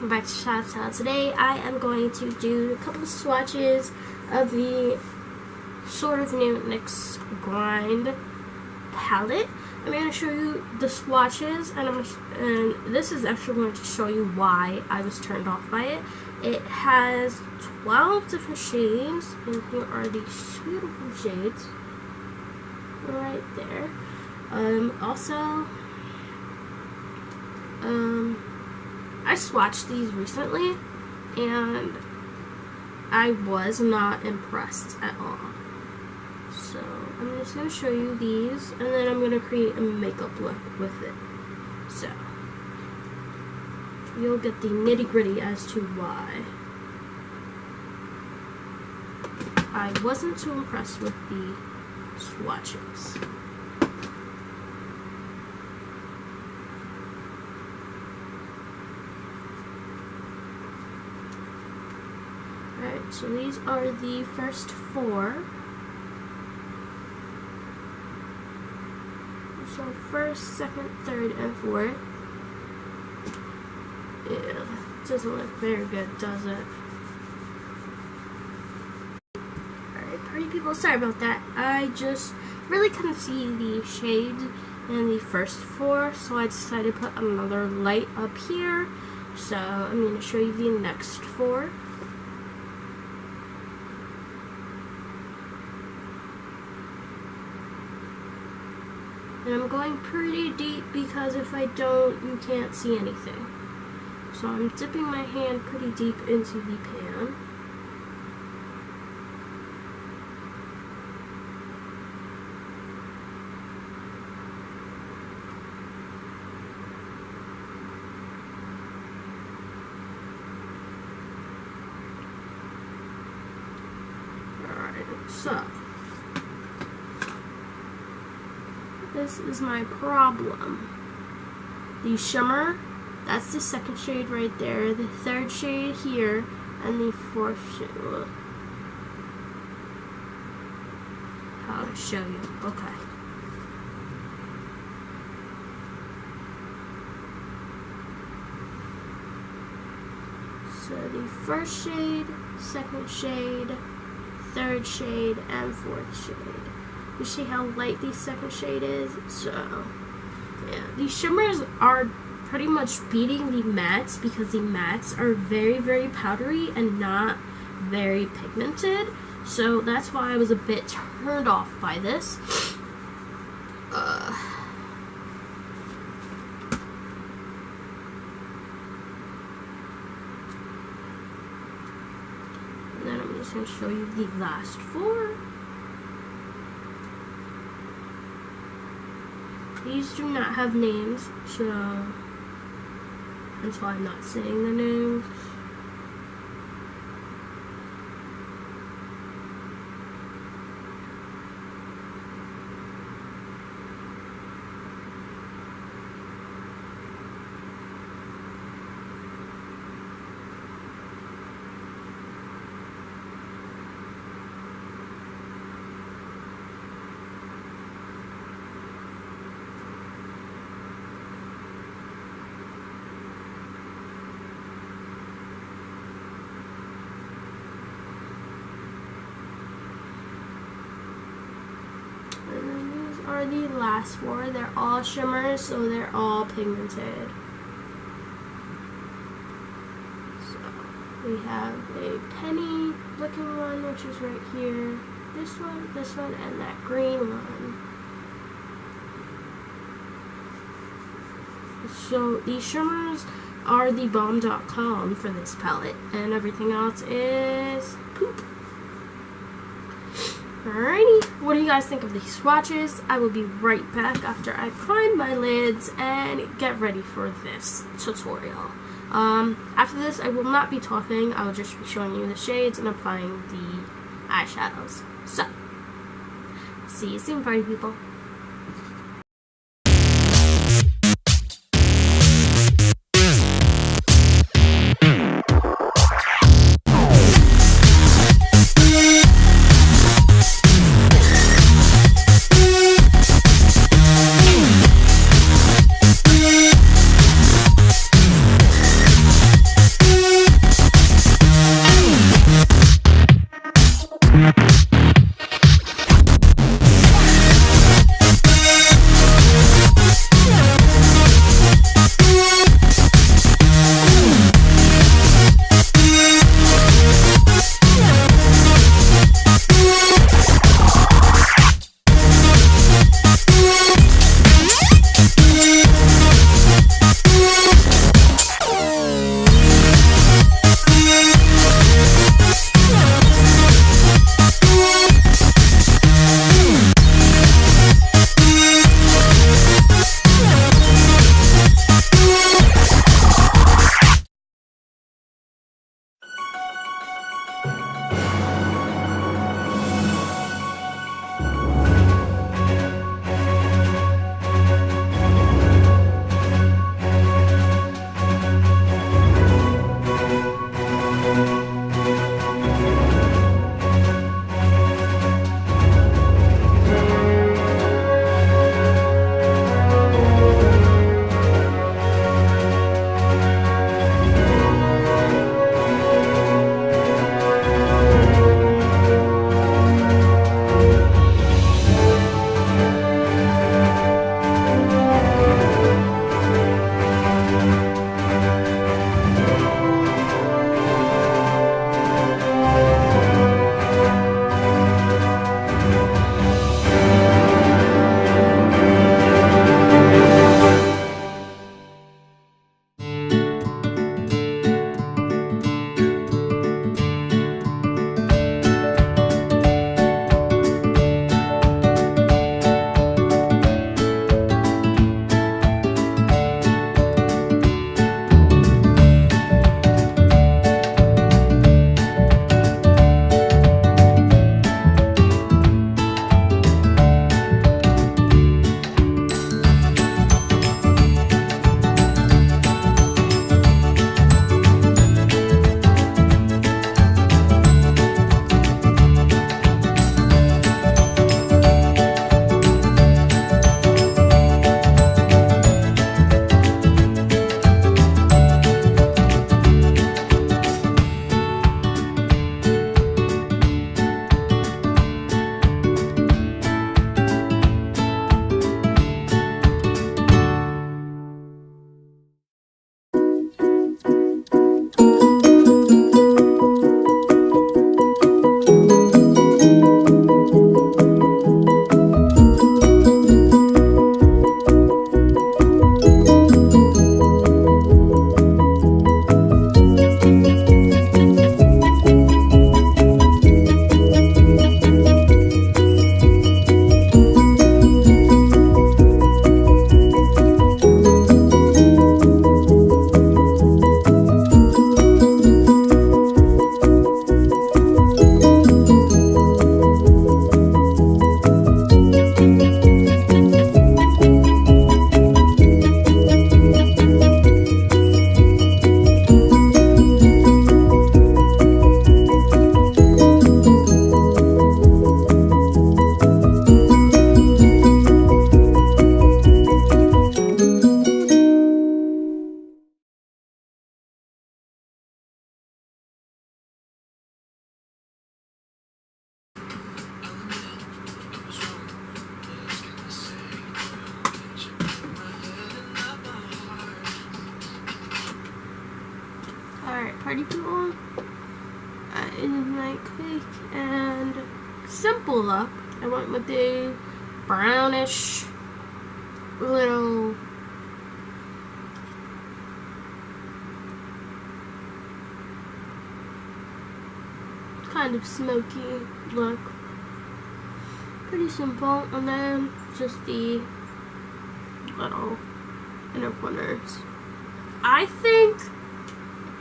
welcome back to Shots Out. Today I am going to do a couple of swatches of the sort of new NYX grind palette. I'm going to show you the swatches, and this is actually going to show you why I was turned off by it. It has 12 different shades, and here are these beautiful shades right there. I swatched these recently, and I was not impressed at all. So I'm just going to show you these, and then I'm going to create a makeup look with it. So you'll get the nitty-gritty as to why I wasn't too impressed with the swatches. Alright, so these are the first four. So first, second, third, and fourth. Yeah, it doesn't look very good, does it? Alright, party people, sorry about that. I just really couldn't see the shades in the first four, so I decided to put another light up here. So I'm going to show you the next four. And I'm going pretty deep because if I don't, you can't see anything. So I'm dipping my hand pretty deep into the pan. Alright, so this is my problem. The shimmer, that's the second shade right there, the third shade here, and the fourth shade. How to show you? Okay. So the first shade, second shade, third shade, and fourth shade. You see how light the second shade is? So, yeah. These shimmers are pretty much beating the mattes because the mattes are very, very powdery and not very pigmented. So that's why I was a bit turned off by this. And then I'm just going to show you the last four. These do not have names, so that's why I'm not saying the names. Are the last four. They're all shimmers, so they're all pigmented. So we have a penny looking one, which is right here. This one, and that green one. So these shimmers are the bomb.com for this palette, and everything else is poop. Alrighty, what do you guys think of these swatches? I will be right back after I prime my lids and get ready for this tutorial. After this, I will not be talking. I will just be showing you the shades and applying the eyeshadows. So, see you soon, party people. party people. In my quick and simple look, I went with a brownish little kind of smoky look. Pretty simple, and then just the little inner corners. I think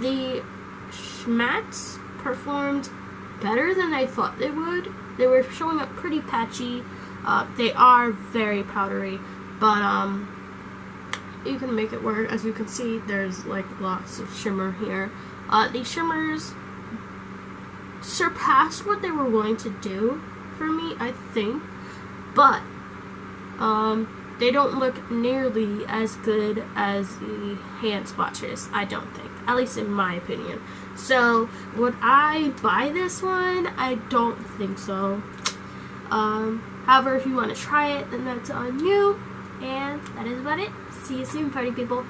the schmats performed better than I thought they would. They were showing up pretty patchy. They are very powdery, but you can make it work. As you can see, there's like lots of shimmer here. These shimmers surpassed what they were going to do for me, I think, but they don't look nearly as good as the hand swatches, I don't think. At least in my opinion. So, would I buy this one? I don't think so. However, if you want to try it, then that's on you. And that is about it. See you soon, party people.